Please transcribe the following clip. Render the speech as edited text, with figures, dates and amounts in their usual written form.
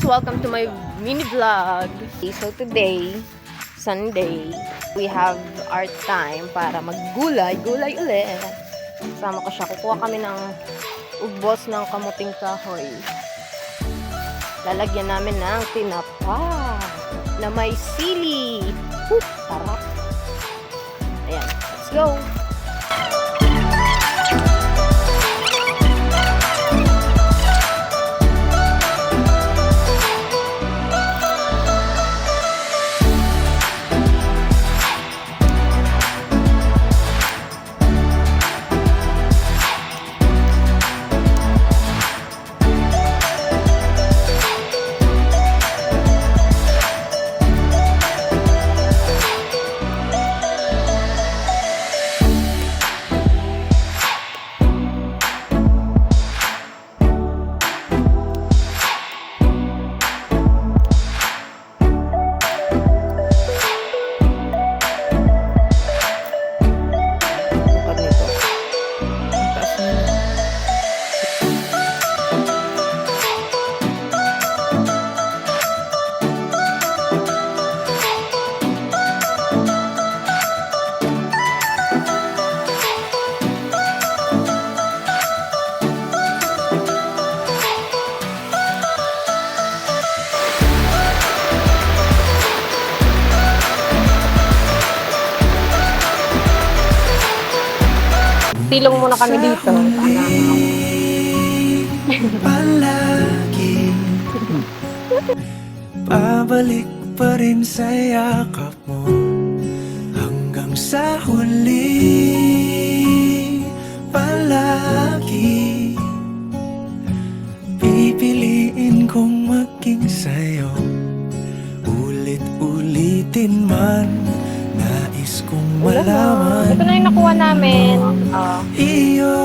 Welcome to my mini vlog. So today, Sunday, we have our time para maggulay ulit. Kasama ko siya. Kukuha kami ng ubos ng kamuting kahoy. Lalagyan namin ng tinapa na may sili. Sarap. Ayan, let's go. Silong muna kami dito. Palagi pabalik pa rin sa yakap mo hanggang sa huli. Palagi pipiliin kong maging sa'yo, ulit-ulitin man. Nais kong malaman. Ito na yung nakuha namin. Iyo